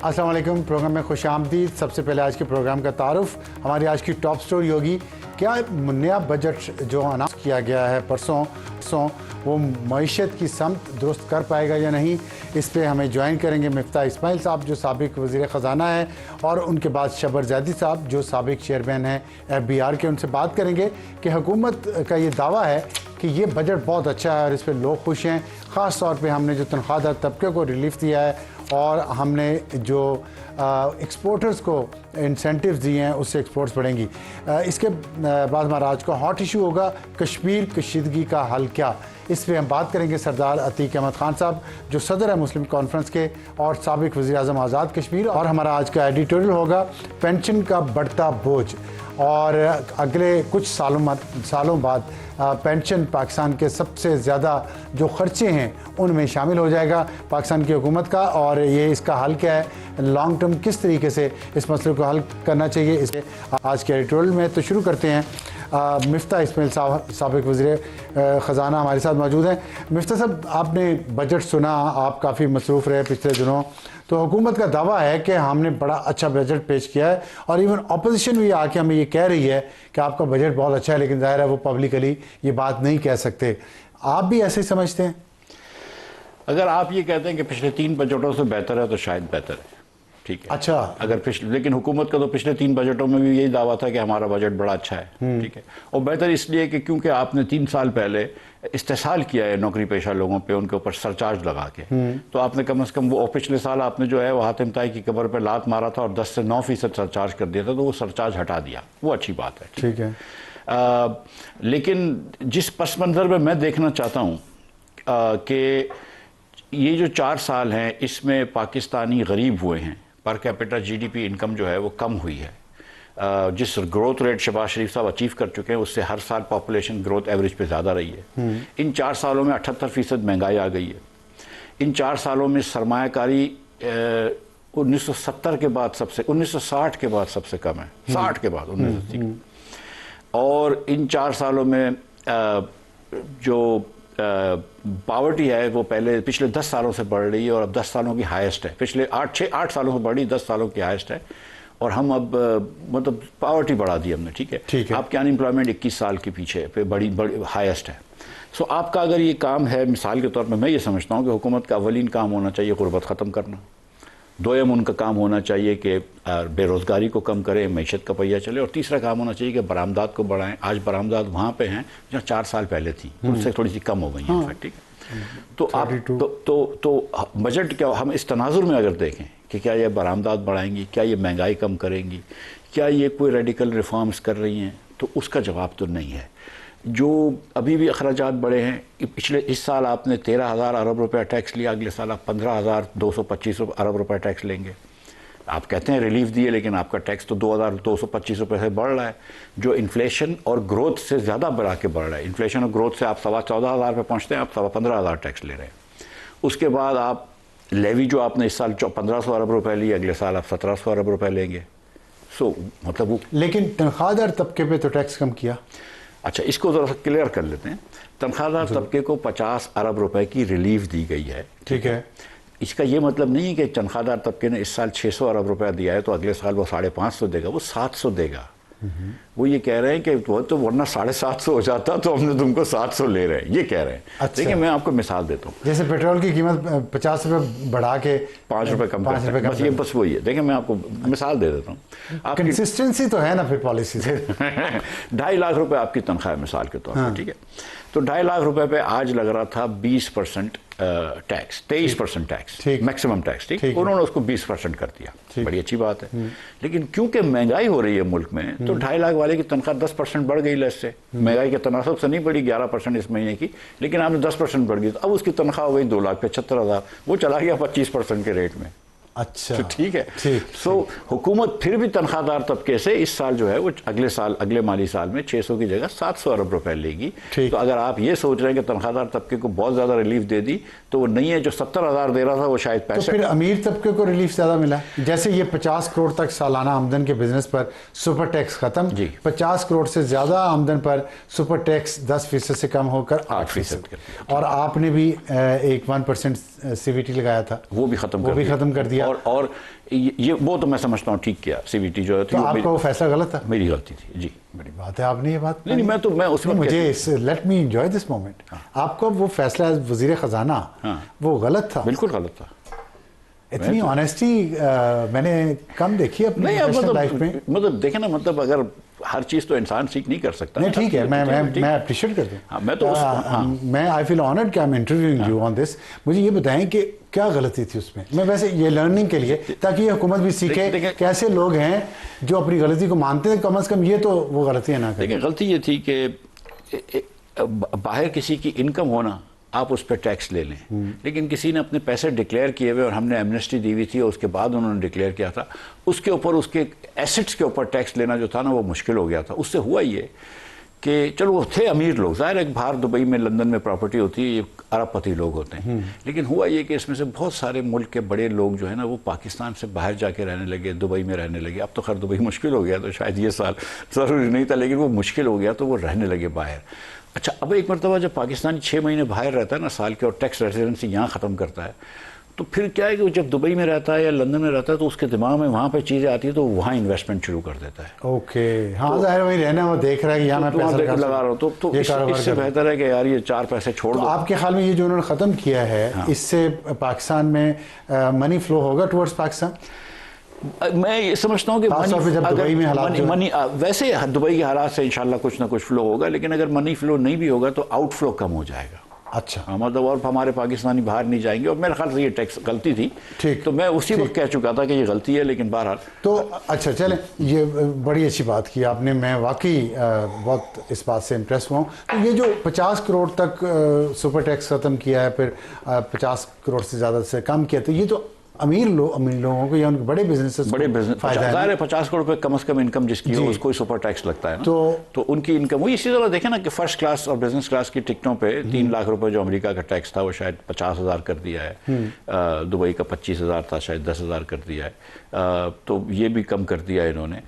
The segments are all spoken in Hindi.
अस्सलाम वालेकुम। प्रोग्राम में खुश आमदीद। सबसे पहले आज के प्रोग्राम का तारुफ, हमारी आज की टॉप स्टोरी होगी। क्या नया बजट जो अनाउंस किया गया है परसों वो मईशत की समत दुरुस्त कर पाएगा या नहीं, इस पे हमें ज्वाइन करेंगे मिफ्ता इस्माइल साहब जो साबिक वज़ीर ख़जाना है, और उनके बाद शबर ज़ैदी साहब जो साबिक चेयरमैन हैं FBR के। उनसे बात करेंगे कि हुकूमत का ये दावा है कि ये बजट बहुत अच्छा है और इस पर लोग खुश हैं। ख़ास तौर पे हमने जो तनख्वाहदार तबके को रिलीफ दिया है और हमने जो एक्सपोर्टर्स को इंसेंटिव्स दिए हैं उससे एक्सपोर्ट्स बढ़ेंगी। इसके बाद हमारा आज का हॉट इशू होगा कश्मीर कशीदगी का हल क्या। इस पर हम बात करेंगे सरदार अतीक अहमद खान साहब जो सदर है मुस्लिम कॉन्फ्रेंस के और साबिक वज़ीर आज़म आज़ाद कश्मीर। और हमारा आज का एडिटोरियल होगा पेंशन का बढ़ता बोझ और अगले कुछ सालों बाद पेंशन पाकिस्तान के सबसे ज़्यादा जो ख़र्चे हैं उनमें शामिल हो जाएगा पाकिस्तान की हुकूमत का, और ये इसका हल क्या है, लॉन्ग टर्म किस तरीके से इस मसले को हल करना चाहिए। इसे आज के एडिटोरियल में तो शुरू करते हैं। मिफ्ता इस्माइल साहब साबिक वज़ीर ख़जाना हमारे साथ मौजूद हैं। मिफ्ता साहब, आपने बजट सुना, आप काफ़ी मसरूफ़ रहे पिछले दिनों, तो हुकूमत का दावा है कि हमने बड़ा अच्छा बजट पेश किया है और इवन अपोजिशन भी आके हमें ये कह रही है कि आपका बजट बहुत अच्छा है, लेकिन ज़ाहिर है वो पब्लिकली ये बात नहीं कह सकते। आप भी ऐसे ही समझते हैं? अगर आप ये कहते हैं कि पिछले 3 बजटों से बेहतर है तो शायद बेहतर है, ठीक है। अच्छा, अगर लेकिन हुकूमत का तो पिछले 3 बजटों में भी यही दावा था कि हमारा बजट बड़ा अच्छा है, ठीक है। और बेहतर इसलिए कि क्योंकि आपने 3 साल पहले इस्तेसाल किया है नौकरी पेशा लोगों पे, उनके ऊपर सरचार्ज लगा के, तो आपने कम से कम वो पिछले साल आपने जो है वो हातिम ताई की कमर पर लात मारा था और 10 से 9% सरचार्ज कर दिया था, तो वो सरचार्ज हटा दिया, वो अच्छी बात है, ठीक है। लेकिन जिस पस मंज़र में मैं देखना चाहता हूँ कि ये जो 4 साल हैं इसमें पाकिस्तानी गरीब हुए हैं, पर कैपिटा GDP इनकम जो है वो कम हुई है। जिस ग्रोथ रेट शहबाज शरीफ साहब अचीव कर चुके हैं उससे हर साल पॉपुलेशन ग्रोथ एवरेज पे ज़्यादा रही है। इन 4 सालों में 78% महंगाई आ गई है। इन 4 सालों में सरमायाकारी 1970 के बाद 1960 के बाद सबसे कम है, 60 के बाद 1980। और इन 4 सालों में जो पावर्टी है वो पिछले 10 सालों से बढ़ रही है और अब 10 सालों की हाईएस्ट है। पिछले 8 सालों से बढ़ी, 10 सालों की हाईएस्ट है। और हम अब मतलब पावर्टी बढ़ा दी हमने, ठीक है। आपकी अनएम्प्लॉयमेंट 21 साल के पीछे पे बड़ी हाईएस्ट है। सो आपका अगर ये काम है, मिसाल के तौर पे मैं ये समझता हूँ कि हुकूमत का अवलीन काम होना चाहिए गुर्बत ख़त्म करना, दोयम उनका काम होना चाहिए कि बेरोज़गारी को कम करें, मईशत का पहिया चले, और तीसरा काम होना चाहिए कि बरामदात को बढ़ाएं। आज बरामदात वहाँ पे हैं जहाँ 4 साल पहले थी, उनसे थोड़ी सी कम हो गई हैं, ठीक है। तो आप तो बजट क्या, हम इस तनाजुर में अगर देखें कि क्या ये बरामदात बढ़ाएंगी, क्या ये महंगाई कम करेंगी, क्या ये कोई रेडिकल रिफॉर्म्स कर रही हैं, तो उसका जवाब तो नहीं है। जो अभी भी अखराजात बढ़े हैं, पिछले इस साल आपने 13,000 अरब रुपया टैक्स लिया, अगले साल आप 15,225 अरब रुपया टैक्स लेंगे। आप कहते हैं रिलीफ दिए, लेकिन आपका टैक्स तो 2,225 रुपये से बढ़ रहा है, जो इन्फ्लेशन और ग्रोथ से ज़्यादा बढ़ा के बढ़ रहा है। इन्फ्लेशन और ग्रोथ से आप 14,500 पे पहुँचते हैं, आप 15,500 टैक्स ले रहे हैं। उसके बाद आप लेवी जो आपने इस साल 1,500 अरब रुपये लिए, अगले साल आप 1,700 अरब रुपये लेंगे। मतलब वो, लेकिन तनख्वाहदार तबके पे तो टैक्स कम किया। अच्छा, इसको ज़रा क्लियर कर लेते हैं। तनख्वाहदार तबके को 50 अरब रुपए की रिलीफ दी गई है, ठीक है। इसका ये मतलब नहीं है कि तनख्वाहदार तबके ने इस साल 600 अरब रुपया दिया है तो अगले साल वो 550 देगा, वो 700 देगा। वो ये कह रहे हैं कि वो तो वरना 750 हो जाता तो हमने तुमको 700 ले रहे हैं, ये कह रहे हैं। अच्छा। देखिए मैं आपको मिसाल देता हूँ, जैसे पेट्रोल की कीमत 50 रुपये बढ़ा के 5 रुपये कम, बस ये बस वही है। देखिए मैं आपको मिसाल दे देता हूँ, आपकी कंसिस्टेंसी तो है ना फिर पॉलिसी से। 2.5 लाख रुपए आपकी तनख्वाह है मिसाल के तौर पर, ठीक है। तो 2.5 लाख रुपए पे आज लग रहा था 20% टैक्स, 23% टैक्स, मैक्सिमम टैक्स, ठीक। उन्होंने उसको 20% कर दिया, बड़ी अच्छी बात है। लेकिन क्योंकि महंगाई हो रही है मुल्क में, तो 2.5 लाख वाले की तनख्वाह 10% बढ़ गई लेस से। महंगाई के तनासब से नहीं बढ़ी 11% इस महीने की, लेकिन आपने 10% बढ़ गई, तो अब उसकी तनख्वाह हो गई 2,75,000, वो चला गया 25% के रेट में। अच्छा, तो ठीक है। सो हुकूमत फिर भी तनख्वाहदार तबके से इस साल जो है वो अगले माली साल में 600 की जगह 700 अरब रुपए लेगी। तो अगर आप ये सोच रहे हैं कि तनख्वाहदार तबके को बहुत ज़्यादा रिलीफ दे दी, तो वो नहीं है। जो 70,000 दे रहा था वो शायद 65। तो फिर अमीर तबके को रिलीफ ज़्यादा मिला। जैसे ये 50 करोड़ तक सालाना आमदन के बिजनेस पर सुपर टैक्स खत्म, 50 करोड़ से ज़्यादा आमदन पर सुपर टैक्स 10% से कम होकर 8%। और आपने भी एक 1% CVT लगाया था, वो भी ख़त्म कर दिया। और ये वो तो मैं समझता हूँ ठीक किया, सीबीटी जो है तो आपका वो फैसला गलत था? मेरी गलती थी जी। बड़ी बात है, आपने ये बात नहीं, मैं उस वक्त मुझे let me enjoy this moment. आपका वो फैसला वजीर खजाना वो गलत था? बिल्कुल गलत था। इतनी ऑनेस्टी मैंने कम देखी अपनी लाइफ में। मतलब देखे ना, मतलब अगर हर चीज तो इंसान सीख नहीं कर सकता। नहीं ठीक है, मैं अप्रिशिएट करता हूँ। मैं तो मैं आई फील ऑनर्ड कि I am interviewing you on this. मुझे ये बताएं कि क्या गलती थी उसमें। मैं वैसे ये लर्निंग के लिए, ताकि ये हुकूमत भी सीखे कैसे लोग हैं जो अपनी गलती को मानते हैं, कम से कम ये तो वो गलतियां ना करें। देखिए गलती ये थी कि बाहर किसी की इनकम होना, आप उस पर टैक्स ले लें, लेकिन किसी ने अपने पैसे डिक्लेयर किए हुए और हमने एमनेस्टी दी हुई थी और उसके बाद उन्होंने डिक्लेयर किया था, उसके ऊपर उसके एसेट्स के ऊपर टैक्स लेना जो था ना वो मुश्किल हो गया था। उससे हुआ ये कि चलो वो थे अमीर लोग, ज़ाहिर है बाहर दुबई में लंदन में प्रॉपर्टी होती है, ये अरबपति लोग होते हैं, लेकिन हुआ ये कि इसमें से बहुत सारे मुल्क के बड़े लोग जो है ना वो पाकिस्तान से बाहर जाके रहने लगे, दुबई में रहने लगे। अब तो खैर दुबई मुश्किल हो गया, तो शायद ये साल ज़रूरी नहीं था, लेकिन वो मुश्किल हो गया तो वो रहने लगे बाहर। अच्छा, अब एक मरतबा जब पाकिस्तानी 6 महीने बाहर रहता है ना साल के, और टैक्स रेजिडेंसी यहाँ ख़त्म करता है, तो फिर क्या है कि वो जब दुबई में रहता है या लंदन में रहता है तो उसके दिमाग में वहाँ पे चीज़ें आती है तो वहाँ इन्वेस्टमेंट शुरू कर देता है। ओके, हाँ, जाहिर वही रहना, वो देख रहा है कि यहाँ मैं पैसा लगा रहा हूँ, तो इससे बेहतर है कि यार ये 4 पैसे छोड़ दो। आपके ख्याल में ये जो उन्होंने ख़त्म किया है, इससे पाकिस्तान में मनी फ्लो होगा टुवर्ड्स पाकिस्तान? मैं ये समझता हूँ कि दुबई में हालात मनी वैसे दुबई के हालात से इंशाल्लाह कुछ ना कुछ फ्लो होगा, लेकिन अगर मनी फ्लो नहीं भी होगा तो आउटफ्लो कम हो जाएगा। अच्छा, मतलब और हमारे पाकिस्तानी बाहर नहीं जाएंगे, और मेरे ख्याल से ये टैक्स गलती थी। ठीक, तो मैं उसी वक्त कह चुका था कि ये गलती है, लेकिन बहरहाल तो अच्छा चलें, ये बड़ी अच्छी बात की आपने, मैं वाकई बहुत इस बात से इम्प्रेस हुआ हूँ। तो ये जो 50 करोड़ तक सुपर टैक्स ख़त्म किया है, फिर 50 करोड़ से ज़्यादा से कम किया, तो ये तो अमीर लोगों को या उनके बड़े बिजनेसेस, बड़े बिजनेस, ज़ाहिर है 50 करोड़ रुपए कम से कम इनकम जिसकी हो उसको ही सुपर टैक्स लगता है ना। तो उनकी इनकम वही, इसी तरह देखें ना कि फर्स्ट क्लास और बिजनेस क्लास की टिकटों पे 3 लाख रुपए जो अमेरिका का टैक्स था वो शायद 50,000 कर दिया है, दुबई का 25,000 था, शायद 10,000 कर दिया है, तो ये भी कम कर दिया इन्होंने।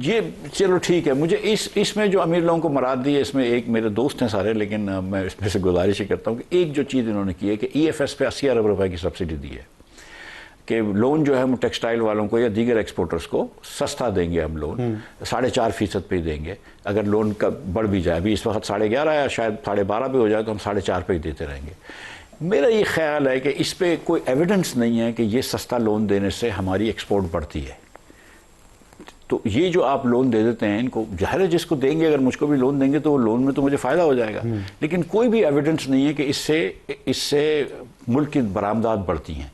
ये चलो ठीक है, मुझे इसमें जो अमीर लोगों को मराद दी है, इसमें एक मेरे दोस्त हैं सारे, लेकिन मैं इसमें से गुजारिश ही करता हूँ कि एक जो चीज़ इन्होंने की है कि EFS पे 80 अरब रुपए की सब्सिडी दी है कि लोन जो है हम टेक्सटाइल वालों को या दीगर एक्सपोर्टर्स को सस्ता देंगे, हम लोन 4.5% पे ही देंगे। अगर लोन का बढ़ भी जाए, अभी इस वक्त 11.5 या शायद 12.5 भी हो जाए तो हम 4.5 पे ही देते रहेंगे। मेरा ये ख्याल है कि इस पर कोई एविडेंस नहीं है कि ये सस्ता लोन देने से हमारी एक्सपोर्ट बढ़ती है। तो ये जो आप लोन दे देते हैं, इनको ज़ाहिर है जिसको देंगे, अगर मुझको भी लोन देंगे तो वो लोन में तो मुझे फ़ायदा हो जाएगा, लेकिन कोई भी एविडेंस नहीं है कि इससे मुल्क की बरामदात बढ़ती हैं।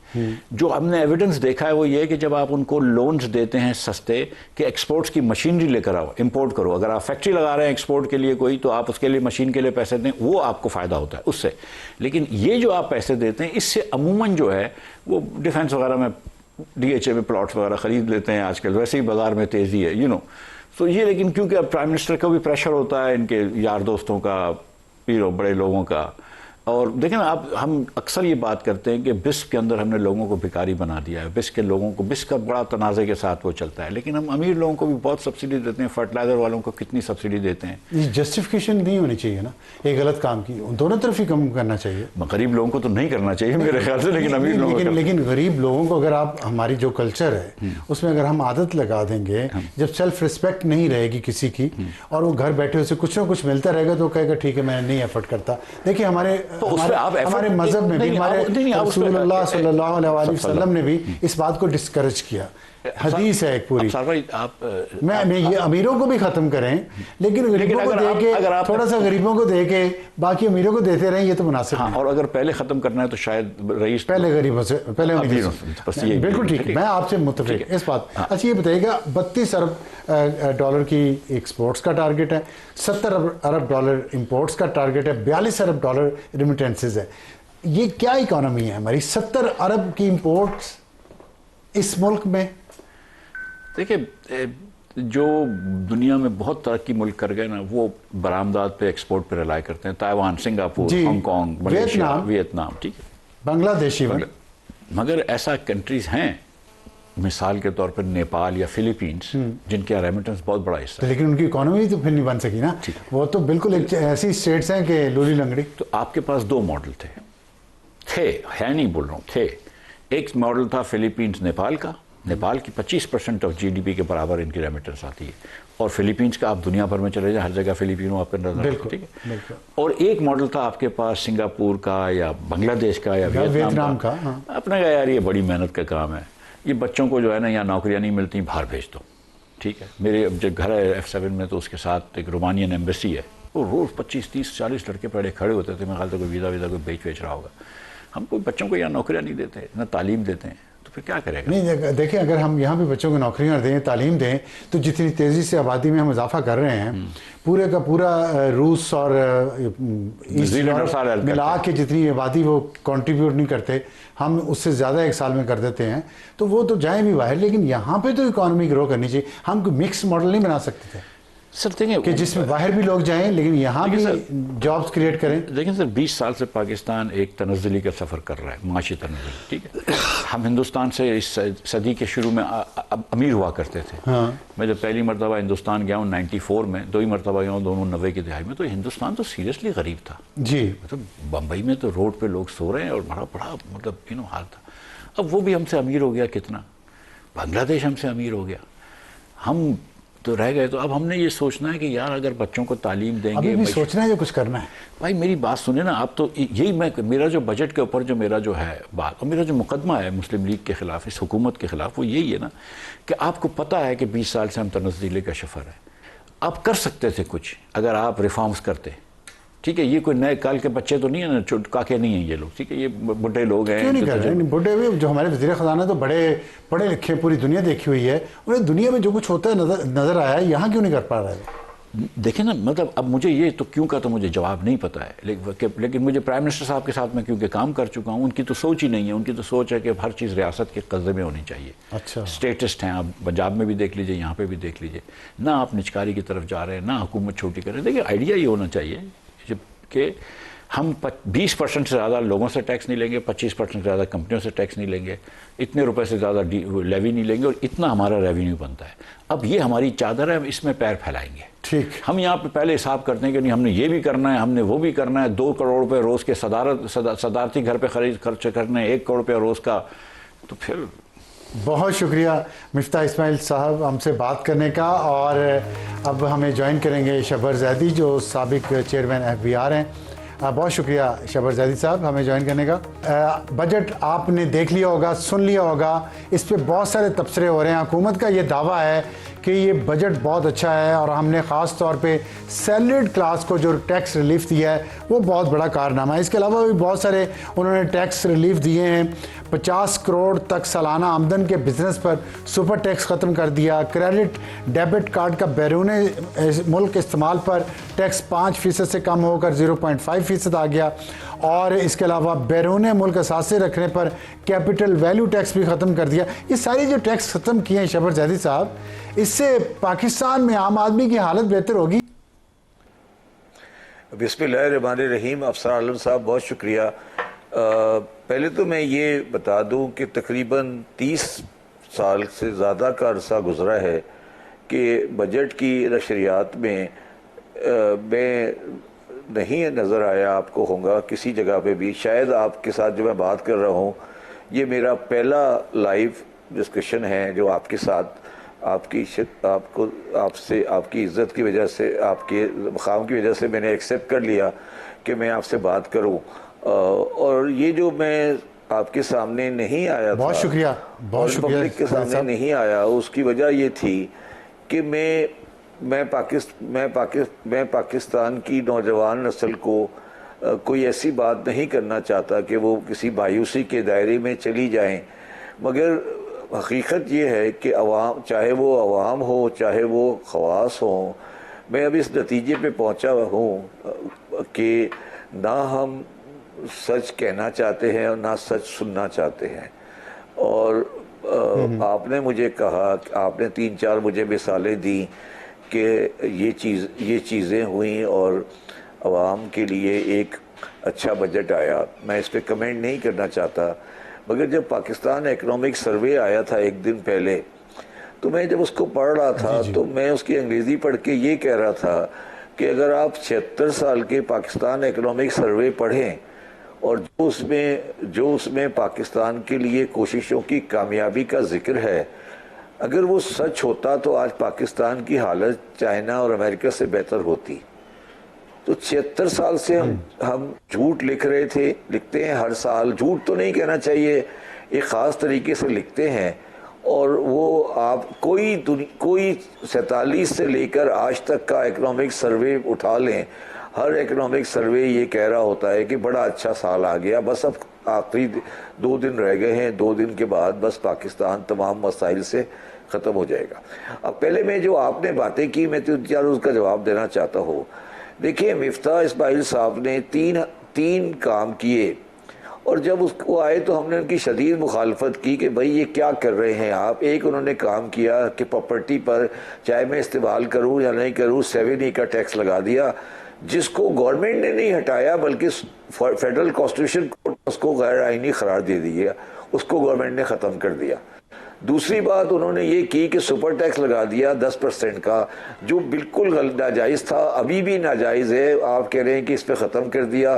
जो हमने एविडेंस देखा है वो ये है कि जब आप उनको लोन्स देते हैं सस्ते कि एक्सपोर्ट्स की मशीनरी लेकर आओ, इंपोर्ट करो, अगर आप फैक्ट्री लगा रहे हैं एक्सपोर्ट के लिए कोई, तो आप उसके लिए मशीन के लिए पैसे दें, वो आपको फ़ायदा होता है उससे। लेकिन ये जो आप पैसे देते हैं, इससे अमूमन जो है वो डिफेंस वगैरह में DHA में प्लॉट्स वगैरह ख़रीद लेते हैं आजकल, वैसे ही बाज़ार में तेज़ी है, तो ये, लेकिन क्योंकि अब प्राइम मिनिस्टर का भी प्रेशर होता है, इनके यार दोस्तों का, बड़े लोगों का, और देखें ना हम अक्सर ये बात करते हैं कि बिस्क के अंदर हमने लोगों को भिखारी बना दिया है, बिस्क का बड़ा तनाज़े के साथ वो चलता है, लेकिन हम अमीर लोगों को भी बहुत सब्सिडी देते हैं, फर्टिलाइज़र वालों को कितनी सब्सिडी देते हैं। ये जस्टिफिकेशन नहीं होनी चाहिए ना, एक गलत काम की, दोनों तरफ ही कम करना चाहिए। गरीब लोगों को तो नहीं करना चाहिए मेरे ख्याल से, लेकिन अमीर लोगों को, लेकिन गरीब लोगों को अगर आप, हमारी जो कल्चर है उसमें अगर हम आदत लगा देंगे, जब सेल्फ रिस्पेक्ट नहीं रहेगी किसी की और वो घर बैठे उसे कुछ ना कुछ मिलता रहेगा तो कहेगा ठीक है मैं नहीं एफर्ट करता। देखिए हमारे मजहब में भी, हमारे रसूलुल्लाह सल्लल्लाहु अलैहि वसल्लम ने भी इस बात को डिस्करेज किया। हदीस है एक पूरी। मैं ये अमीरों को भी खत्म करें, लेकिन गरीबों को दे के, थोड़ा सा गरीबों को दे के बाकी अमीरों को देते रहें, ये तो मुनासिब नहीं। और अगर पहले खत्म करना है तो शायद रईस पहले गरीबों से, पहले अमीरों से। बिल्कुल ठीक है, मैं आपसे मुत्तफिक इस बात। अच्छा ये बताइएगा, 32 अरब डॉलर की एक्सपोर्ट्स का टारगेट है, 70 अरब डॉलर इंपोर्ट्स का टारगेट है, 42 अरब डॉलर रिमिटेंसेज है। ये क्या इकोनॉमी है हमारी, 70 अरब की इंपोर्ट्स इस मुल्क में? देखिए जो दुनिया में बहुत तरक्की मुल्क कर गए ना, वो बरामदात पे, एक्सपोर्ट पे रिलाई करते हैं। Taiwan, Singapore, Hong Kong, Malaysia, Vietnam, ठीक है, बांग्लादेश, मगर ऐसा कंट्रीज हैं मिसाल के तौर पर नेपाल या फिलीपींस, जिनके रेमिटेंस बहुत बड़ा हिस्सा है, लेकिन उनकी इकोनॉमी तो फिर नहीं बन सकी ना। वो तो बिल्कुल एक ऐसी स्टेट्स हैं कि लूली लंगड़ी। तो आपके पास 2 मॉडल थे, है नहीं बोल रहा हूँ, थे। एक मॉडल था फिलीपींस नेपाल का, नेपाल की 25% ऑफ जीडीपी के बराबर इनकी रेमिटेंस आती है, और फिलीपींस का आप दुनिया भर में चले जाए हर जगह फिलीपीनो आपके नजर आते, ठीक है। और एक मॉडल था आपके पास सिंगापुर का या बांग्लादेश का या वियतनाम का। हाँ। अपने का यार ये बड़ी मेहनत का काम है, ये बच्चों को जो है ना यहाँ नौकरियाँ नहीं मिलती, बाहर भेज दो, ठीक है। मेरे अब जो घर है F7 में, तो उसके साथ एक रोमानियन एम्बेसी है, वो रोज़ 25, 30, 40 लड़के पड़े खड़े होते थे। मैं ख्याल से कोई वीज़ा कोई बेच रहा होगा। हम कोई बच्चों को यहाँ नौकरियाँ नहीं देते, ना तालीम देते हैं, तो फिर क्या करेगा? नहीं, देखिए अगर हम यहाँ पे बच्चों को नौकरियाँ दें, तालीम दें, तो जितनी तेज़ी से आबादी में हम इजाफा कर रहे हैं, पूरे का पूरा रूस और ईस्ट मिला के जितनी आबादी वो कंट्रीब्यूट नहीं करते, हम उससे ज़्यादा एक साल में कर देते हैं, तो वो तो जाएँ भी बाहर। लेकिन यहाँ पे तो इकॉनमी ग्रो करनी चाहिए। हम कोई मिक्स मॉडल नहीं बना सकते थे सर, देखें कि जिसमें बाहर भी लोग जाएं लेकिन यहाँ भी जॉब्स क्रिएट करें। देखिए सर, 20 साल से पाकिस्तान एक तनज़्ज़ुली का सफ़र कर रहा है, माशी तनज़्ज़ुल, ठीक है। हम हिंदुस्तान से इस सदी के शुरू में अमीर हुआ करते थे। हाँ। मैं जब पहली मरतबा हिंदुस्तान गया हूँ 94 में, 2 ही मरतबा गया हूँ, दोनों 90 की दिहाई में, तो हिंदुस्तान तो सीरियसली गरीब था जी। मतलब बम्बई में तो रोड पर लोग सो रहे हैं और बड़ा मतलब हाल था। अब वो भी हमसे अमीर हो गया, कितना बांग्लादेश हमसे अमीर हो गया, हम तो रह गए। तो अब हमने ये सोचना है कि यार अगर बच्चों को तालीम देंगे, अभी भी सोचना है या कुछ करना है? भाई मेरी बात सुने ना आप, तो यही मेरा जो बजट के ऊपर जो मेरा जो है बात, और मेरा जो मुकदमा है मुस्लिम लीग के खिलाफ, इस हुकूमत के खिलाफ, वो यही है ना कि आपको पता है कि 20 साल से हम तनज़्ज़ुली का सफ़र है। आप कर सकते थे कुछ अगर आप रिफॉर्म्स करते, ठीक है। ये कोई नए काल के बच्चे तो नहीं है ना, काके नहीं है ये लोग, ठीक है। ये बुढ़े लोग हैं। क्यों नहीं कर रहे हैं? बुढ़े भी जो हमारे वज़ीर ख़ज़ाना तो बड़े पढ़े लिखे, पूरी दुनिया देखी हुई है, उन्हें दुनिया में जो कुछ होता है नज़र आया है, यहाँ क्यों नहीं कर पा रहा है? देखें ना, मतलब अब मुझे ये तो क्यों का तो मुझे जवाब नहीं पता है, लेकिन मुझे प्राइम मिनिस्टर साहब के साथ मैं क्योंकि काम कर चुका हूँ, उनकी तो सोच ही नहीं है। उनकी तो सोच है कि हर चीज़ रियासत के कब्जे में होनी चाहिए। अच्छा, स्टेटिस्ट हैं, आप पंजाब में भी देख लीजिए, यहाँ पे भी देख लीजिए ना, आप निचकारी की तरफ जा रहे हैं ना, हुकूमत छोटी कर रहे हैं। देखिए आइडिया ये होना चाहिए कि हम 20% से ज़्यादा लोगों से टैक्स नहीं लेंगे, 25% से ज़्यादा कंपनियों से टैक्स नहीं लेंगे, इतने रुपए से ज़्यादा लेवी नहीं लेंगे, और इतना हमारा रेवेन्यू बनता है। अब ये हमारी चादर है, हम इसमें पैर फैलाएंगे, ठीक। हम यहाँ पे पहले हिसाब करते हैं कि नहीं हमने ये भी करना है, हमने वो भी करना है, 2 करोड़ रुपये रोज़ के सदारती घर पे खर्च करने हैं, 1 करोड़ रुपया रोज़ का, तो फिर बहुत शुक्रिया मिफ्ता इस्माइल साहब हमसे बात करने का। और अब हमें ज्वाइन करेंगे शबर जैदी जो साबिक चेयरमैन FBI हैं। बहुत शुक्रिया शबर जैदी साहब हमें ज्वाइन करने का। बजट आपने देख लिया होगा, सुन लिया होगा, इस पे बहुत सारे तबसरे हो रहे हैं। हुकूमत का ये दावा है कि ये बजट बहुत अच्छा है और हमने ख़ास तौर पे सैलरीड क्लास को जो टैक्स रिलीफ दिया है वो बहुत बड़ा कारनामा है। इसके अलावा भी बहुत सारे उन्होंने टैक्स रिलीफ दिए हैं। 50 करोड़ तक सालाना आमदन के बिजनेस पर सुपर टैक्स ख़त्म कर दिया। क्रेडिट डेबिट कार्ड का बैरून मुल्क इस्तेमाल पर टैक्स 5% से कम होकर 0.5% आ गया। और इसके अलावा बैरून मुल्क असासे रखने पर कैपिटल वैल्यू टैक्स भी ख़त्म कर दिया। ये सारी जो टैक्स ख़त्म किए हैं शबर जैदी साहब, इससे पाकिस्तान में आम आदमी की हालत बेहतर होगी। बिस्मिल्लाहिर्रहमानिर्रहीम। अफसर आलम साहब बहुत शुक्रिया। पहले तो मैं ये बता दूं कि तकरीबन 30 साल से ज़्यादा का अरसा गुज़रा है कि बजट की नशरियात में मैं नहीं नज़र आया, आपको होगा किसी जगह पे भी, शायद आपके साथ जो मैं बात कर रहा हूँ ये मेरा पहला लाइव डिस्कशन है जो आपके साथ आपसे आपकी इज़्ज़त की वजह से, आपके मकाम की वजह से मैंने एक्सेप्ट कर लिया कि मैं आपसे बात करूं। और ये जो मैं आपके सामने नहीं आया, बहुत शुक्रिया, बहुत शुक्रिया, पब्लिक के सामने नहीं आया, उसकी वजह ये थी कि मैं पाकिस्तान की नौजवान नस्ल को कोई ऐसी बात नहीं करना चाहता कि वो किसी मायूसी के दायरे में चली जाएं, मगर हकीकत ये है कि अवाम, चाहे वो अवाम हो चाहे वो ख़वास हो, मैं अब इस नतीजे पे पहुंचा हूँ कि ना हम सच कहना चाहते हैं और ना सच सुनना चाहते हैं। और आपने मुझे कहा, आपने 3-4 मुझे मिसालें दी कि ये चीज़ें हुई और अवाम के लिए एक अच्छा बजट आया। मैं इस पर कमेंट नहीं करना चाहता, मगर जब पाकिस्तान इकनॉमिक सर्वे आया था एक दिन पहले, तो मैं जब उसको पढ़ रहा था तो मैं उसकी अंग्रेज़ी पढ़ के ये कह रहा था कि अगर आप 76 साल के पाकिस्तान इकनॉमिक सर्वे पढ़ें और जो उसमें पाकिस्तान के लिए कोशिशों की कामयाबी का जिक्र है, अगर वो सच होता तो आज पाकिस्तान की हालत चाइना और अमेरिका से बेहतर होती। तो 76 साल से हम झूठ लिख रहे थे, लिखते हैं हर साल। झूठ तो नहीं कहना चाहिए, एक ख़ास तरीके से लिखते हैं। और वो आप कोई 47 से लेकर आज तक का इकोनॉमिक सर्वे उठा लें, हर इकोनॉमिक सर्वे ये कह रहा होता है कि बड़ा अच्छा साल आ गया, बस अब आखिरी 2 दिन रह गए हैं, 2 दिन के बाद बस पाकिस्तान तमाम मसाइल से ख़त्म हो जाएगा। अब पहले में जो आपने बातें की, मैं 3-4 उसका जवाब देना चाहता हूँ। देखिए, मिफ्ता इस्माइल साहब ने तीन काम किए, और जब उसको आए तो हमने उनकी शदीद मुखालफत की कि भाई ये क्या कर रहे हैं आप। एक उन्होंने काम किया कि प्रॉपर्टी पर चाहे मैं इस्तेमाल करूं या नहीं करूं 7E का टैक्स लगा दिया, जिसको गवर्नमेंट ने नहीं हटाया बल्कि फेडरल कॉन्स्टिट्यूशन कोर्ट उसको गैर आइनी करार दे दिया, उसको गवर्नमेंट ने ख़त्म कर दिया। दूसरी बात उन्होंने ये की कि सुपर टैक्स लगा दिया 10% का, जो बिल्कुल नाजायज़ था, अभी भी नाजायज़ है। आप कह रहे हैं कि इस पर ख़त्म कर दिया,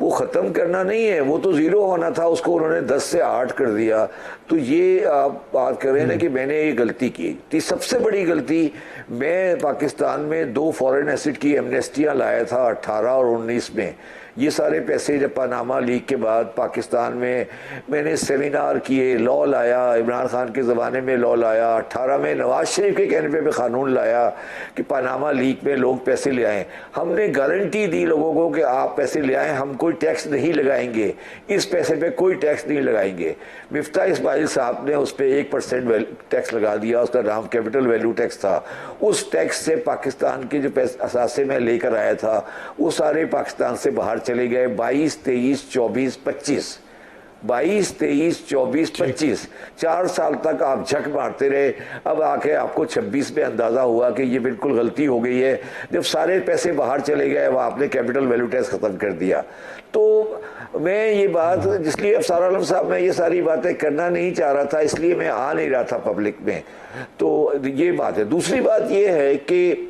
वो ख़त्म करना नहीं है, वो तो 0 होना था, उसको उन्होंने 10 से 8 कर दिया। तो ये आप बात कर रहे हैं ना कि मैंने ये गलती की। सबसे बड़ी गलती, मैं पाकिस्तान में 2 फॉरेन एसेट की एमनेस्टियाँ लाया था 18 और 19 में। ये सारे पैसे जब पनामा लीक के बाद पाकिस्तान में मैंने सेमिनार किए, लॉ लाया, इमरान खान के ज़माने में लॉ लाया, 18 में नवाज शरीफ के कहने पे कानून लाया कि पनामा लीक में लोग पैसे ले आएँ। हमने गारंटी दी लोगों को कि आप पैसे ले आएँ, हम कोई टैक्स नहीं लगाएंगे, इस पैसे पे कोई टैक्स नहीं लगाएंगे। मिफ्ता इस्माइल साहब ने उस पर 1% टैक्स लगा दिया, उसका नाम कैपिटल वैल्यू टैक्स था। उस टैक्स से पाकिस्तान के जो पैसे असासे में लेकर आया था वो सारे पाकिस्तान से बाहर चले गए। 22, 23, 24, 25 22, 23, 24, 25 4 साल तक आप झक मारते रहे। अब आके आपको 26 में अंदाज़ा हुआ कि ये बिल्कुल गलती हो गई है। जब सारे पैसे बाहर चले गए, अब आपने कैपिटल वैल्यू टैक्स ख़त्म कर दिया। तो मैं ये बात, इसलिए अफसर आलम साहब, मैं ये सारी बातें करना नहीं चाह रहा था, इसलिए मैं आ नहीं रहा था पब्लिक में। तो ये बात है। दूसरी बात ये है कि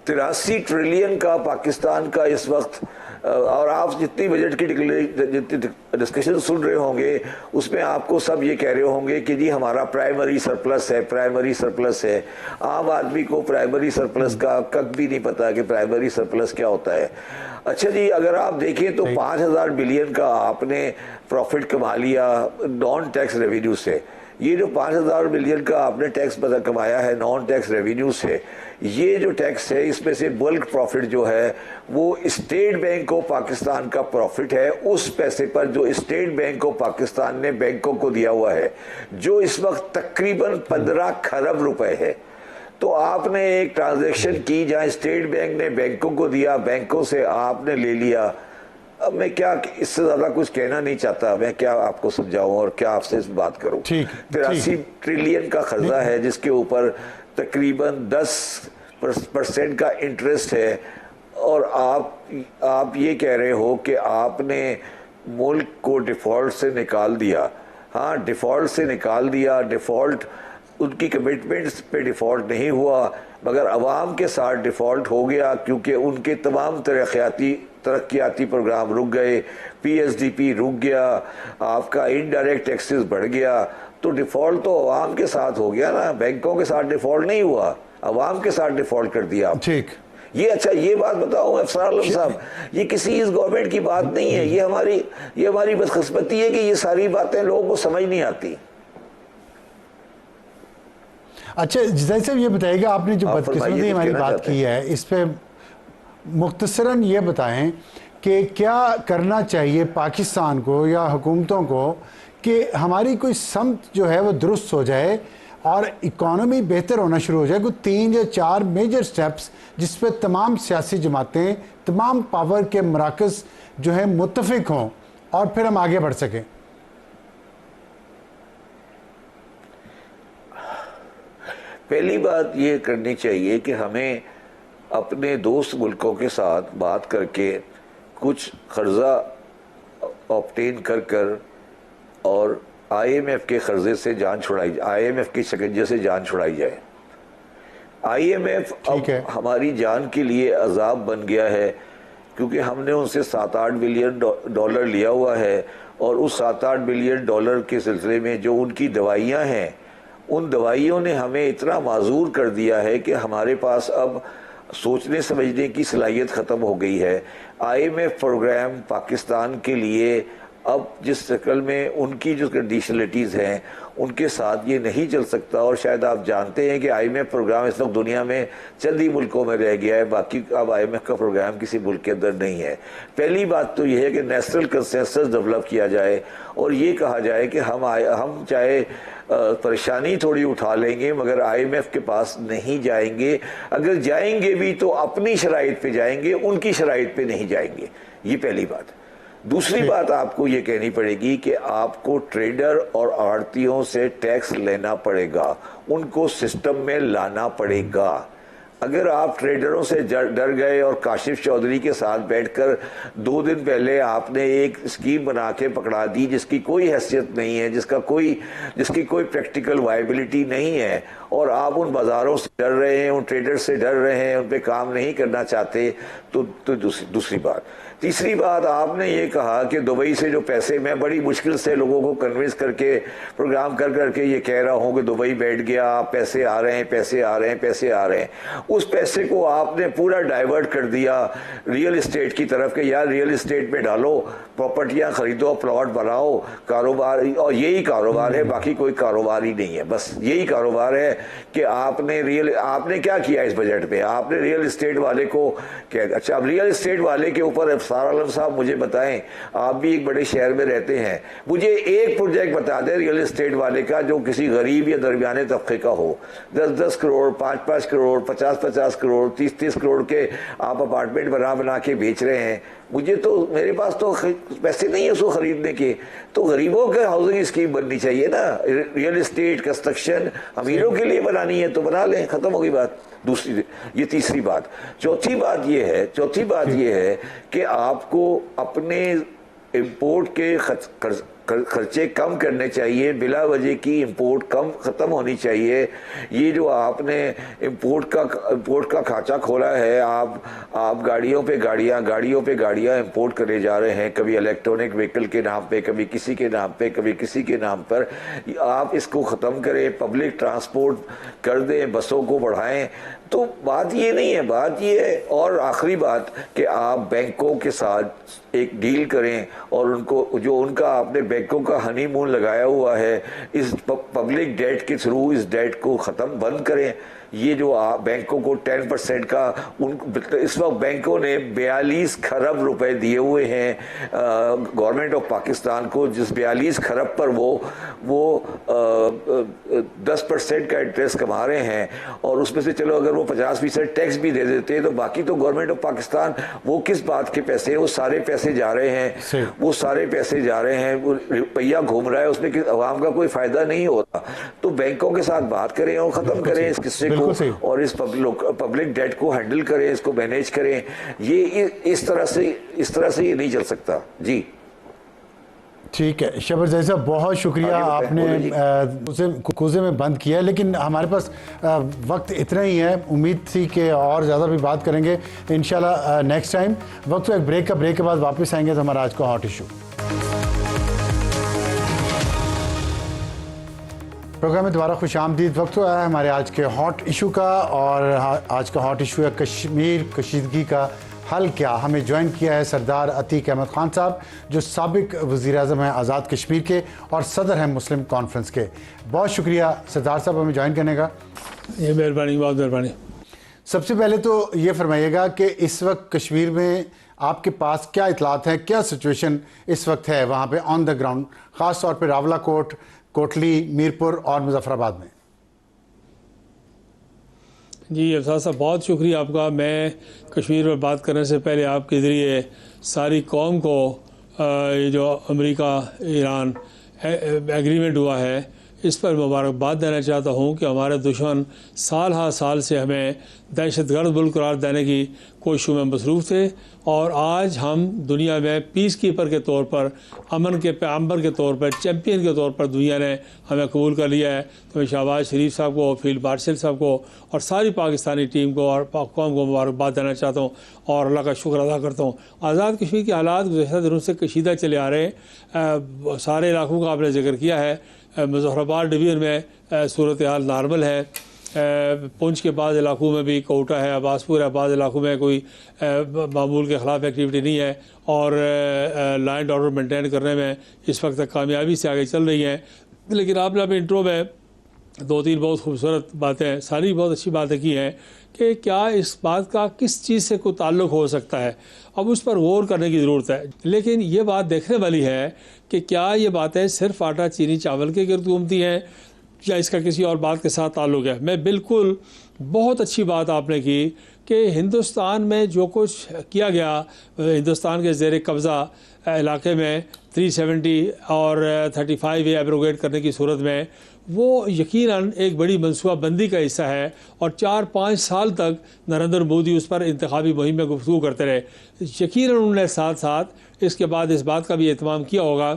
83 ट्रिलियन का पाकिस्तान का इस वक्त, और आप जितनी बजट की जितनी डिस्कशन सुन रहे होंगे उसमें आपको सब ये कह रहे होंगे कि जी हमारा प्राइमरी सरप्लस है, प्राइमरी सरप्लस है। आम आदमी को प्राइमरी सरप्लस का कब भी नहीं पता कि प्राइमरी सरप्लस क्या होता है। अच्छा जी, अगर आप देखें तो 5000 बिलियन का आपने प्रॉफिट कमा लिया नॉन टैक्स रेवेन्यू से। ये जो 5000 बिलियन का आपने टैक्स कमाया है नॉन टैक्स रेवेन्यू से, ये जो टैक्स है इसमें से बल्क प्रॉफिट जो है वो स्टेट बैंक ऑफ पाकिस्तान का प्रॉफिट है। उस पैसे पर जो स्टेट बैंक ऑफ पाकिस्तान ने बैंकों को दिया हुआ है, जो इस वक्त तकरीबन 15 खरब रुपए है। तो आपने एक ट्रांजैक्शन की जहां स्टेट बैंक ने बैंकों को दिया, बैंकों से आपने ले लिया। अब मैं क्या इससे ज्यादा कुछ कहना नहीं चाहता, मैं क्या आपको समझाऊं और क्या आपसे इस बात करूं। 83 ट्रिलियन का कर्जा है जिसके ऊपर तकरीबन 10% का इंटरेस्ट है, और आप ये कह रहे हो कि आपने मुल्क को डिफ़ॉल्ट से निकाल दिया। हाँ, डिफ़ॉल्ट से निकाल दिया। डिफ़ॉल्ट उनकी कमिटमेंट्स पे डिफ़ॉल्ट नहीं हुआ, मगर अवाम के साथ डिफ़ॉल्ट हो गया, क्योंकि उनके तमाम तरक्याती प्रोग्राम रुक गए, PSDP रुक गया, आपका इनडायरेक्ट टैक्सेस बढ़ गया। तो डिफ़ॉल्ट तो अवाम के साथ हो गया ना, बैंकों के साथ डिफ़ॉल्ट नहीं हुआ, अवाम के साथ डिफ़ॉल्ट कर दिया। ठीक, ये अच्छा, ये बात बताओ अफसर आलम साहब, ये किसी इस गवर्नमेंट की बात नहीं है, ये हमारी बदकिस्मती है कि ये सारी बातें लोगों को समझ नहीं आती। अच्छा, जैसे ये बताइएगा, आपने जो बदकिस्मती हमारी बात की है, इस पे मुख्तसरन ये बताएं कि क्या करना चाहिए पाकिस्तान को या हुकूमतों को कि हमारी कोई समत जो है वो दुरुस्त हो जाए और इकॉनमी बेहतर होना शुरू हो जाए। कोई 3 या 4 मेजर स्टेप्स जिस पे तमाम सियासी जमातें, तमाम पावर के मराकज़ जो है मुत्तफिक हों और फिर हम आगे बढ़ सकें। पहली बात ये करनी चाहिए कि हमें अपने दोस्त मुल्कों के साथ बात करके कुछ कर्जा ऑब्टेन कर और IMF के कर्जे से जान छुड़ाई, IMF के शिकंजे से जान छुड़ाई जाए। IMF अब हमारी जान के लिए अजाब बन गया है, क्योंकि हमने उनसे 7-8 बिलियन डॉलर लिया हुआ है, और उस 7-8 बिलियन डॉलर के सिलसिले में जो उनकी दवाइयाँ हैं, उन दवाइयों ने हमें इतना माजूर कर दिया है कि हमारे पास अब सोचने समझने की सलाहियत ख़त्म हो गई है। IMF प्रोग्राम पाकिस्तान के लिए अब जिस शक्ल में उनकी जो कंडीशनलिटीज़ हैं उनके साथ ये नहीं चल सकता। और शायद आप जानते हैं कि IMF प्रोग्राम इस वक्त दुनिया में चंद ही मुल्कों में रह गया है, बाकी अब IMF का प्रोग्राम किसी मुल्क के अंदर नहीं है। पहली बात तो ये है कि नेशनल कंसेंसस डेवलप किया जाए और ये कहा जाए कि हम चाहे परेशानी थोड़ी उठा लेंगे मगर IMF के पास नहीं जाएंगे, अगर जाएंगे भी तो अपनी शराइत पे जाएंगे, उनकी शराइत पे नहीं जाएंगे। ये पहली बात। दूसरी बात आपको ये कहनी पड़ेगी कि आपको ट्रेडर और आड़तियों से टैक्स लेना पड़ेगा, उनको सिस्टम में लाना पड़ेगा। अगर आप ट्रेडरों से डर गए और काशिफ चौधरी के साथ बैठकर 2 दिन पहले आपने एक स्कीम बना के पकड़ा दी जिसकी कोई हैसियत नहीं है, जिसकी कोई प्रैक्टिकल वायबिलिटी नहीं है, और आप उन बाज़ारों से डर रहे हैं, उन ट्रेडर्स से डर रहे हैं, उन पे काम नहीं करना चाहते, तो दूसरी बात। तीसरी बात, आपने ये कहा कि दुबई से जो पैसे, मैं बड़ी मुश्किल से लोगों को कन्विंस करके प्रोग्राम करके ये कह रहा हूँ कि दुबई बैठ गया, पैसे आ रहे हैं, पैसे आ रहे हैं, पैसे आ रहे हैं। उस पैसे को आपने पूरा डाइवर्ट कर दिया रियल इस्टेट की तरफ के यार रियल इस्टेट में डालो, प्रॉपर्टियाँ खरीदो, प्लॉट बनाओ, कारोबार, और यही कारोबार है, बाकी कोई कारोबार ही नहीं है। बस यही कारोबार है कि आपने क्या किया इस बजट में, आपने रियल इस्टेट वाले को अच्छा, अब रियल इस्टेट वाले के ऊपर अफसार आलम साहब मुझे बताएं, आप भी एक बड़े शहर में रहते हैं, मुझे एक प्रोजेक्ट बता दें रियल इस्टेट वाले का जो किसी गरीब या दरमियाने तबके का हो। 10-10 करोड़, 5-5 करोड़, 50-50 करोड़, 30-30 करोड़ के आप अपार्टमेंट बना के बेच रहे हैं। मुझे तो, मेरे पास तो पैसे नहीं है उसको खरीदने के, तो गरीबों के हाउसिंग स्कीम बननी चाहिए ना, रियल इस्टेट कंस्ट्रक्शन अमीरों के लिए बनानी है तो बना लें, खत्म हो गई बात। ये तीसरी बात। चौथी बात ये है कि आपको अपने इंपोर्ट के खर्चे कम करने चाहिए, बिला वजह की इंपोर्ट ख़त्म होनी चाहिए। ये जो आपने इंपोर्ट का खाचा खोला है, आप गाड़ियों पे गाड़ियाँ इंपोर्ट करे जा रहे हैं, कभी इलेक्ट्रॉनिक व्हीकल के नाम पे, कभी किसी के नाम पे, कभी किसी के नाम पर। आप इसको ख़त्म करें, पब्लिक ट्रांसपोर्ट कर दें, बसों को बढ़ाएं। तो बात ये नहीं है, बात ये है। और आखिरी बात कि आप बैंकों के साथ एक डील करें और उनका आपने बैंकों का हनीमून लगाया हुआ है, इस पब्लिक डेट के थ्रू इस डेट को ख़त्म बंद करें। ये जो आप बैंकों को 10% का इस वक्त बैंकों ने 42 खरब रुपए दिए हुए हैं गवर्नमेंट ऑफ पाकिस्तान को, जिस 42 खरब पर वो 10% का इंटरेस्ट कमा रहे हैं। और उसमें से चलो अगर वो 50% टैक्स भी दे देते हैं तो बाकी तो गवर्नमेंट ऑफ पाकिस्तान वो किस बात के पैसे हैं, वो सारे पैसे जा रहे हैं, वो सारे पैसे जा रहे हैं, वो रुपया घूम रहा है, उसमें अवाम का कोई फायदा नहीं होता। तो बैंकों के साथ बात करें और ख़त्म करें इस किस्से को, और इस पब्लिक डेट को हैंडल करें, इसको मैनेज करें। ये इस तरह से ये नहीं चल सकता जी। ठीक है शबर जैद साहब, बहुत शुक्रिया, आपने कुज़े में बंद किया, लेकिन हमारे पास वक्त इतना ही है। उम्मीद थी कि और ज़्यादा भी बात करेंगे इंशाल्लाह नेक्स्ट टाइम। वक्त एक ब्रेक के बाद वापस आएंगे तो हमारा आज का हॉट इशू प्रोग्राम में दोबारा खुश आमदीद। वक्त तो आया है हमारे आज के हॉट इशू का, और आज का हॉट इशू है कश्मीर कशीदगी का हल क्या। हमें ज्वाइन किया है सरदार अतीक अहमद खान साहब, जो साबिक वज़ीर-ए-आज़म हैं आज़ाद कश्मीर के और सदर हैं मुस्लिम कॉन्फ्रेंस के। बहुत शुक्रिया सरदार साहब हमें ज्वाइन करने का। ये मेहरबानी, बहुत मेहरबानी। सबसे पहले तो ये फरमाइएगा कि इस वक्त कश्मीर में आपके पास क्या इतलात हैं, क्या सिचुएशन इस वक्त है वहाँ पे ऑन द ग्राउंड, ख़ास तौर पे रावलाकोट, कोटली, मीरपुर और मुजफ्फराबाद में। जी अफसार साहब, बहुत शुक्रिया आपका। मैं कश्मीर पर बात करने से पहले आपके ज़रिए सारी कौम को ये जो अमेरिका ईरान एग्रीमेंट हुआ है इस पर मुबारकबाद देना चाहता हूँ कि हमारे दुश्मन साल हर साल से हमें दहशतगर्द मुल्क करार देने की कोशिशों में मसरूफ़ थे, और आज हम दुनिया में पीस कीपर के तौर पर, अमन के पैगंबर के तौर पर, चैम्पियन के तौर पर दुनिया ने हमें कबूल कर लिया है। तो मैं शहबाज शरीफ साहब को, फील्ड मार्शल साहब को और सारी पाकिस्तानी टीम को और कौम को मुबारकबाद देना चाहता हूँ और अल्लाह का शुक्र अदा करता हूँ। आज़ाद कश्मीर के हालात गुज़श्ता दिनों से कशीदा चले आ रहे हैं। सारे इलाकों का आपने जिक्र किया है। मुजफ्फराबाद डिवीज़न में सूरत हाल नॉर्मल है। पुंछ के बाद इलाकों में भी कोटा है, अब्बासपुर है, बाद इलाकों में कोई मामूल के ख़िलाफ़ एक्टिविटी नहीं है और लॉ एंड ऑर्डर मेंटेन करने में इस वक्त तक कामयाबी से आगे चल रही हैं। लेकिन आपने अपने इंट्रो में दो तीन बहुत खूबसूरत बातें, सारी बहुत अच्छी बातें की हैं कि क्या इस बात का किस चीज़ से कोई ताल्लुक़ हो सकता है। अब उस पर गौर करने की ज़रूरत है। लेकिन ये बात देखने वाली है कि क्या ये बातें सिर्फ़ आटा चीनी चावल के गिर्द घूमती हैं या इसका किसी और बात के साथ ताल्लुक़ है। मैं बिल्कुल, बहुत अच्छी बात आपने की कि हिंदुस्तान में जो कुछ किया गया, हिंदुस्तान के ज़ेर कब्ज़ा इलाके में 370 और 35A एब्रोगेट करने की सूरत में, वो यकीनन एक बड़ी मनसूबाबंदी का हिस्सा है और 4-5 साल तक नरेंद्र मोदी उस पर इंतखाबी मुहिम में गुफ्तगू करते रहे। यकीनन उन्होंने साथ साथ इसके बाद इस बात का भी एहतमाम किया होगा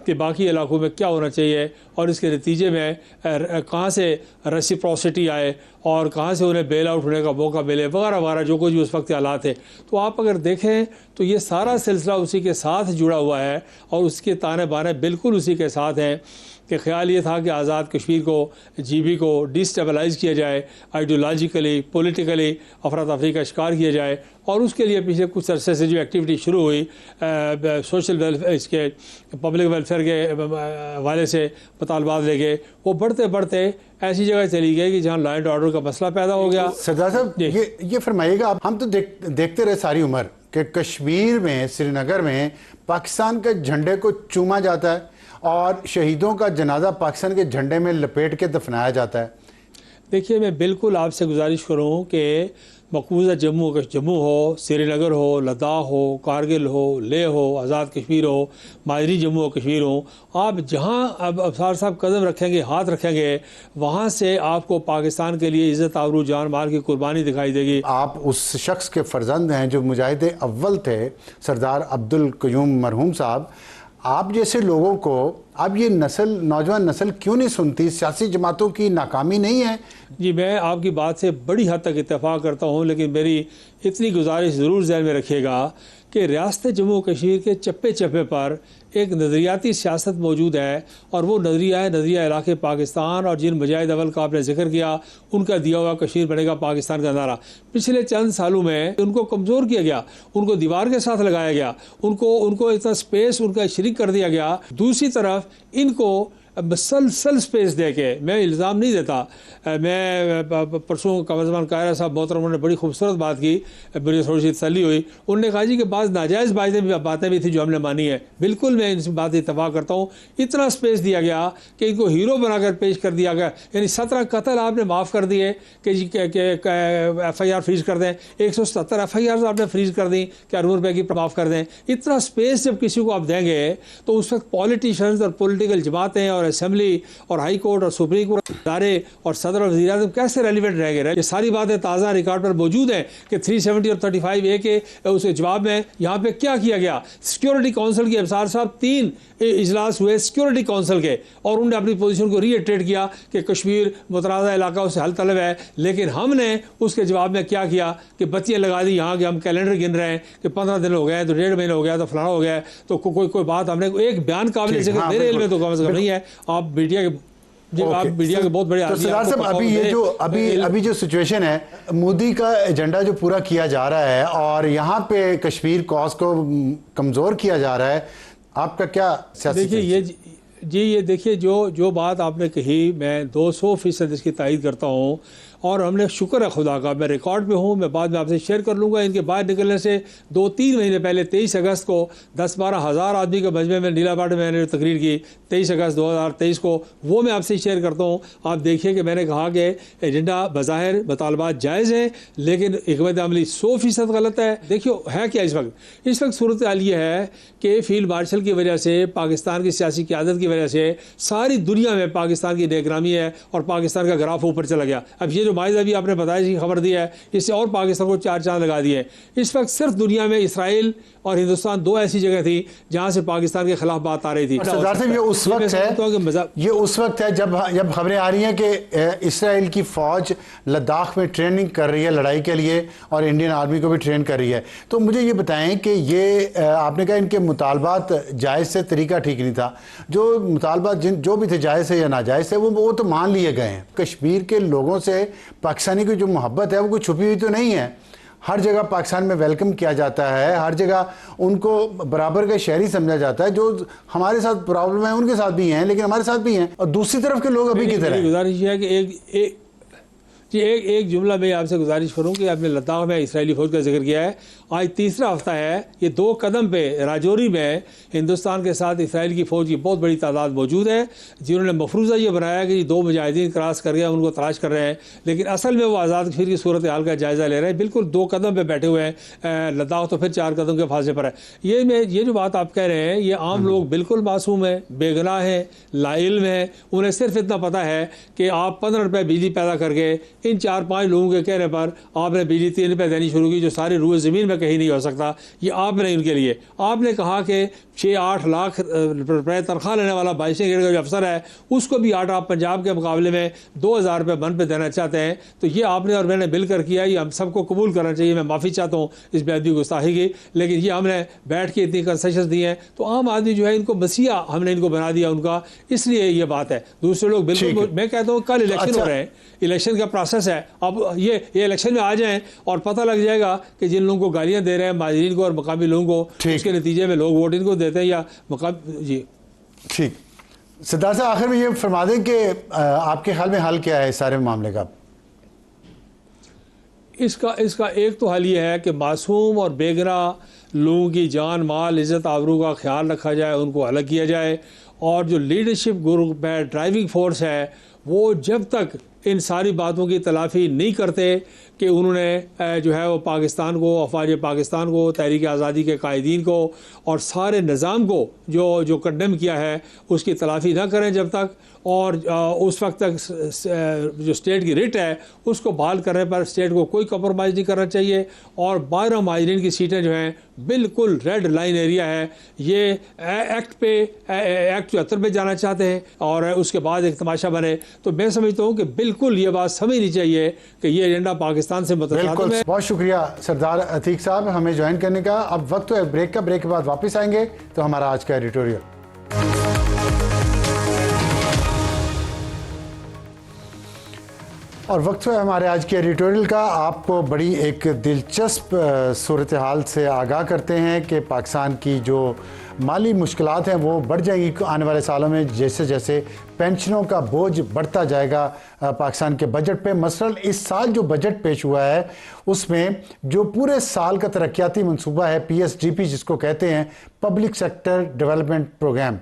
कि बाकी इलाकों में क्या होना चाहिए और इसके नतीजे में कहाँ से रेसिप्रोसिटी आए और कहाँ से उन्हें बेल आउट होने का मौका मिले, वगैरह वगैरह, जो कुछ भी उस वक्त हालात थे। तो आप अगर देखें तो ये सारा सिलसिला उसी के साथ जुड़ा हुआ है और उसके ताने बाने बिल्कुल उसी के साथ हैं कि ख्याल ये था कि आज़ाद कश्मीर को, GB को डिस्टेबलाइज़ किया जाए, आइडियोलॉजिकली, पॉलिटिकली अफरा तफरी का शिकार किया जाए। और उसके लिए पिछले कुछ अरसे से जो एक्टिविटी शुरू हुई सोशल वेलफेयर, इसके पब्लिक वेलफेयर के हवाले से मुतालबात लेके, वो बढ़ते बढ़ते ऐसी जगह चली गई कि जहाँ लॉ एंड ऑर्डर का मसला पैदा हो गया। सरदार साहब, ये फरमाइएगा, हम तो देखते रहे सारी उम्र कि कश्मीर में, श्रीनगर में पाकिस्तान के झंडे को चूमा जाता है और शहीदों का जनाजा पाकिस्तान के झंडे में लपेट के दफनाया जाता है। देखिए, मैं बिल्कुल आपसे गुजारिश करूँ कि मकबूजा जम्मू हो, श्रीनगर हो, लद्दाख हो, कारगिल हो, लेह हो, आज़ाद कश्मीर हो, माजरी जम्मू और कश्मीर हो, आप जहाँ अब अफसार साहब कदम रखेंगे, हाथ रखेंगे, वहाँ से आपको पाकिस्तान के लिए इज़्ज़त आबरू जान माल की कुर्बानी दिखाई देगी। आप उस शख्स के फर्जंद हैं जो मुजाहिद अव्वल थे, सरदार अब्दुल क़य्यूम मरहूम साहब। आप जैसे लोगों को अब ये नौजवान नस्ल क्यों नहीं सुनती? सियासी जमातों की नाकामी नहीं है? जी, मैं आपकी बात से बड़ी हद तक इत्तेफाक करता हूँ, लेकिन मेरी इतनी गुजारिश ज़रूर ज़हन में रखिएगा कि रियासत जम्मू कश्मीर के चप्पे चप्पे पर एक नज़रियाती सियासत मौजूद है और वो नज़रिया है नज़रिया इलाके पाकिस्तान, और जिन मुजाहिद अव्वल का आपने जिक्र किया उनका दिया हुआ कश्मीर बनेगा पाकिस्तान का नारा पिछले चंद सालों में उनको कमज़ोर किया गया, उनको दीवार के साथ लगाया गया, उनको इतना स्पेस उनका शरीक कर दिया गया। दूसरी तरफ इनको मुसलसल स्पेस दे के, मैं इल्ज़ाम नहीं देता, मैं परसों कमरज़मान कायरा साहब मोहतरम ने बड़ी खूबसूरत बात की, मुझे थोड़ी सी तसल्ली हुई। उन्होंने कहा जी कि बाद नाजायज़ बातें भी थी जो हमने मानी है। बिल्कुल मैं इस बात इत्तफाक करता हूँ। इतना स्पेस दिया गया कि इनको हीरो बनाकर पेश कर दिया गया, यानी 17 कत्ल आपने माफ़ कर दिए कि FIR फ्रीज कर दें, 177 FIR आपने फ्रीज कर दी कि अरब रुपये की माफ़ कर दें। इतना स्पेस जब किसी को आप देंगे तो उस वक्त पॉलिटिशियंस और पॉलिटिकल जमातें और असेंबली और हाई कोर्ट और सुप्रीम कोर्ट इदारे और सदर और वज़ीर आज़म कैसे रेलिवेंट रहेंगे? ये सारी बातें ताज़ा रिकॉर्ड पर मौजूद हैं कि 370 और 35A के उसके जवाब में यहाँ पे क्या किया गया। सिक्योरिटी काउंसिल के अफसर साहब 3 इजलास हुए सिक्योरिटी काउंसिल के, और उन्होंने अपनी पोजीशन को रीइटरेट किया कि कश्मीर मुतराज़ा इलाका उससे हल तलब है। लेकिन हमने उसके जवाब में क्या किया कि बत्तियाँ लगा दी, यहाँ के हम कैलेंडर गिन रहे हैं कि 15 दिन हो गए, तो 1.5 महीने हो गया, तो फलाना हो गया, तो कोई बात हमने एक बयान काबिल जिक्र मेरे इल्म में तो कम से कम नहीं है। आप मीडिया के बहुत बड़े तो सरदार साहब, अभी जो सिचुएशन है, मोदी का एजेंडा जो पूरा किया जा रहा है और यहाँ पे कश्मीर कॉज को कमज़ोर किया जा रहा है, आपका क्या सियासी? देखिए ये देखिए जो बात आपने कही, मैं 200% इसकी तायद करता हूँ। और हमने शुक्र है खुदा का, मैं रिकॉर्ड पे हूँ, मैं बाद में आपसे शेयर कर लूँगा। इनके बाहर निकलने से 2-3 महीने पहले 23 अगस्त को 10-12 हज़ार आदमी के मजमे में नीलाबाड में मैंने तकरीर की 23 अगस्त 2023 को, वो मैं आपसे शेयर करता हूँ। आप देखिए कि मैंने कहा कि एजेंडा बज़ाहिर मुतालबात जायज़ है, लेकिन हिकमत अमली 100% गलत है। देखियो है क्या इस वक्त सूरत हाल ये है कि फील्ड मार्शल की वजह से, पाकिस्तान की सियासी क़यादत की वजह से सारी दुनिया में पाकिस्तान की नेकरामी है और पाकिस्तान का ग्राफ ऊपर चला गया। अब ये जो माहिदा भी आपने बताया खबर दी है, इससे और पाकिस्तान को 4 चांद लगा दिए। इस वक्त सिर्फ दुनिया में इसराइल और हिंदुस्तान 2 ऐसी जगह थी जहाँ से पाकिस्तान के खिलाफ बात आ रही थी। सरदार साहब, ये उस वक्त है जब खबरें आ रही हैं कि इसराइल की फ़ौज लद्दाख में ट्रेनिंग कर रही है लड़ाई के लिए और इंडियन आर्मी को भी ट्रेन कर रही है। तो मुझे ये बताएं कि ये आपने कहा इनके मुतालबात जायज़ से, तरीका ठीक नहीं था। जो मुतालबात जो भी थे जायज़ है या नाजायज़ है, वो तो मान लिए गए हैं। कश्मीर के लोगों से पाकिस्तानी की जो मोहब्बत है वो कोई छुपी हुई तो नहीं है। हर जगह पाकिस्तान में वेलकम किया जाता है, हर जगह उनको बराबर का शहरी समझा जाता है। जो हमारे साथ प्रॉब्लम है उनके साथ भी हैं, लेकिन हमारे साथ भी हैं। और दूसरी तरफ के लोग अभी की तरह गुजारिश है कि एक जुमला मैं आपसे गुजारिश करूं कि आपने लद्दाख में इसराइली फ़ौज का जिक्र किया है। आज तीसरा हफ्ता है, ये 2 कदम पे राजौरी में हिंदुस्तान के साथ इसराइल की फ़ौज की बहुत बड़ी तादाद मौजूद है, जिन्होंने मफरूज़ा ये बनाया कि 2 मुजाहिदीन क्रॉस कर गया, उनको तलाश कर रहे हैं, लेकिन असल में वो आज़ाद कश्मीर की सूरत हाल का जायज़ा ले रहे हैं। बिल्कुल 2 कदम पे बैठे हुए हैं। लद्दाख तो फिर 4 कदम के फासले पर है। ये जो बात आप कह रहे हैं, ये आम लोग बिल्कुल मासूम है, बेगुनाह है, लाइल्म है। उन्हें सिर्फ इतना पता है कि आप 15 रुपये बिजली पैदा करके इन 4-5 लोगों के कहने पर आपने बिजली 3 रुपये देनी शुरू की, जो सारी रूए ज़मीन में कहीं नहीं हो सकता। ये आपने उनके लिए आपने कहा कि 6-8 लाख रुपये तनख्वाह लेने वाला 22 ग्रेड का जो अफसर है, उसको भी आप पंजाब के मुकाबले में 2000 रुपये मन पे देना चाहते हैं। तो ये आपने और मैंने मिलकर किया, ये हम सबको कबूल करना चाहिए। मैं माफ़ी चाहता हूँ इस बेअदबी गुस्ताखी की, लेकिन ये हमने बैठ के इतनी कंसेशन दी हैं तो आम आदमी जो है इनको मसीहा हमने इनको बना दिया उनका, इसलिए ये बात है। दूसरे लोग बिल्कुल, मैं कहता हूँ कल इलेक्शन हो रहे हैं, इलेक्शन का प्रोसेस है। अब ये इलेक्शन में आ जाएं और पता लग जाएगा कि जिन लोगों को गालियां दे रहे हैं माजरीन को और मकामी लोगों को, उसके नतीजे में लोग वोट इनको देते हैं या जी। ठीक, सरदार साहब आखिर में ये फरमा दें कि आपके ख्याल में हल क्या है इस सारे मामले का? इसका एक तो हल ये है कि मासूम और बेगुनाह लोगों की जान माल इज़्ज़त आबरू का ख्याल रखा जाए, उनको अलग किया जाए। और जो लीडरशिप ग्रुप है, ड्राइविंग फोर्स है, वो जब तक इन सारी बातों की तलाफ़ी नहीं करते कि उन्होंने जो है वो पाकिस्तान को, अफवाज पाकिस्तान को, तहरीक आज़ादी के कायदीन को और सारे निज़ाम को जो कंडेम किया है, उसकी तलाफ़ी ना करें जब तक, और उस वक्त तक जो स्टेट की रिट है उसको बहाल करने पर स्टेट को कोई कॉम्प्रोमाइज़ नहीं करना चाहिए। और 12 माजरीन की सीटें जो हैं बिल्कुल रेड लाइन एरिया है। ये एक्ट 74 पे जाना चाहते हैं और उसके बाद एक तमाशा बने। तो मैं समझता हूँ कि बिल्कुल ये बात समझनी चाहिए कि ये एजेंडा पाकिस्तान से बिल्कुल। बहुत शुक्रिया सरदार अतीक साहब हमें ज्वाइन करने का। अब वक्त है ब्रेक का, ब्रेक के बाद वापस आएंगे तो हमारा आज का एडिटोरियल। और वक्त है हमारे आज के एडिटोरियल का। आपको बड़ी एक दिलचस्प सूरत हाल से आगाह करते हैं कि पाकिस्तान की जो माली मुश्किलात हैं वो बढ़ जाएंगी आने वाले सालों में, जैसे जैसे पेंशनों का बोझ बढ़ता जाएगा पाकिस्तान के बजट पे। मसलन इस साल जो बजट पेश हुआ है उसमें जो पूरे साल का तरक्याती मंसूबा है, PSDP जिसको कहते हैं, पब्लिक सेक्टर डेवलपमेंट प्रोग्राम,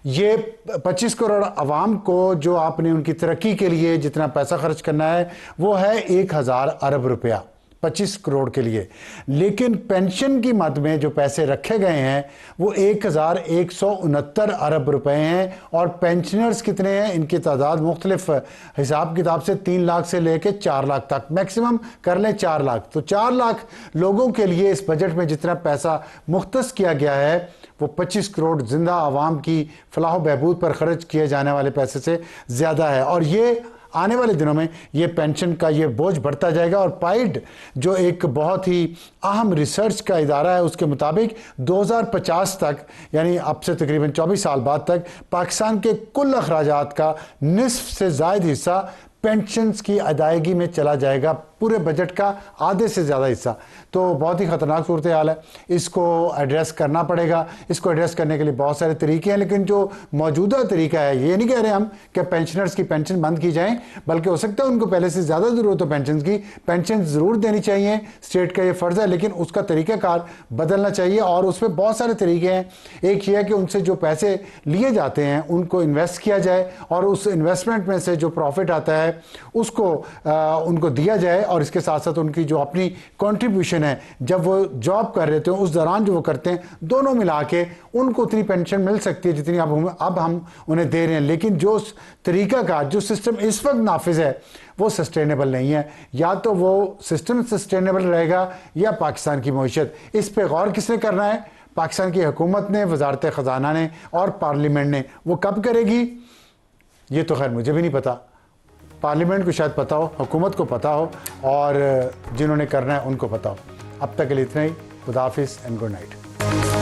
ये 25 करोड़ आवाम को जो आपने उनकी तरक्की के लिए जितना पैसा खर्च करना है वो है 1000 अरब रुपया 25 करोड़ के लिए। लेकिन पेंशन की मद में जो पैसे रखे गए हैं वो 1169 अरब रुपए हैं। और पेंशनर्स कितने हैं, इनकी तादाद मुख्तलिफ हिसाब किताब से 3 लाख से लेकर 4 लाख तक, मैक्सिमम कर लें 4 लाख। तो 4 लाख लोगों के लिए इस बजट में जितना पैसा मुख्तस किया गया है वो 25 करोड़ जिंदा आवाम की फलाह बहबूद पर खर्च किए जाने वाले पैसे से ज़्यादा है। और ये आने वाले दिनों में ये पेंशन का ये बोझ बढ़ता जाएगा। और पाइड जो एक बहुत ही अहम रिसर्च का इदारा है उसके मुताबिक 2050 तक, यानी अब से तकरीबन 24 साल बाद तक, पाकिस्तान के कुल अखराजात का निस्फ से ज़ायद हिस्सा पेंशन्स की अदायगी में चला जाएगा, पूरे बजट का आधे से ज़्यादा हिस्सा। तो बहुत ही ख़तरनाक सूरत हाल है, इसको एड्रेस करना पड़ेगा। इसको एड्रेस करने के लिए बहुत सारे तरीके हैं, लेकिन जो मौजूदा तरीका है, ये नहीं कह रहे हम कि पेंशनर्स की पेंशन बंद की जाए, बल्कि हो सकता है उनको पहले से ज़्यादा ज़रूरत हो पेंशन की, पेंशन ज़रूर देनी चाहिए, स्टेट का ये फ़र्ज़ है, लेकिन उसका तरीक़ाकार बदलना चाहिए। और उस पर बहुत सारे तरीके हैं। एक ये है कि उनसे जो पैसे लिए जाते हैं उनको इन्वेस्ट किया जाए, और उस इन्वेस्टमेंट में से जो प्रॉफिट आता है उसको उनको दिया जाए, और इसके साथ साथ उनकी जो अपनी कंट्रीब्यूशन है जब वो जॉब कर रहे थे उस दौरान जो वो करते हैं, दोनों मिला के उनको उतनी पेंशन मिल सकती है जितनी अब हम उन्हें दे रहे हैं। लेकिन जो तरीका का जो सिस्टम इस वक्त नाफिज है वो सस्टेनेबल नहीं है। या तो वो सिस्टम सस्टेनेबल रहेगा या पाकिस्तान की मईशत। इस पर गौर किसने करना है? पाकिस्तान की हुकूमत ने, वजारत ख़जाना ने और पार्लियामेंट ने। वो कब करेगी ये तो खैर मुझे भी नहीं पता, पार्लियामेंट को शायद पता हो, हुकूमत को पता हो, और जिन्होंने करना है उनको पता हो। अब तक के लिए इतना ही। खुदा हाफिज़ एंड गुड नाइट।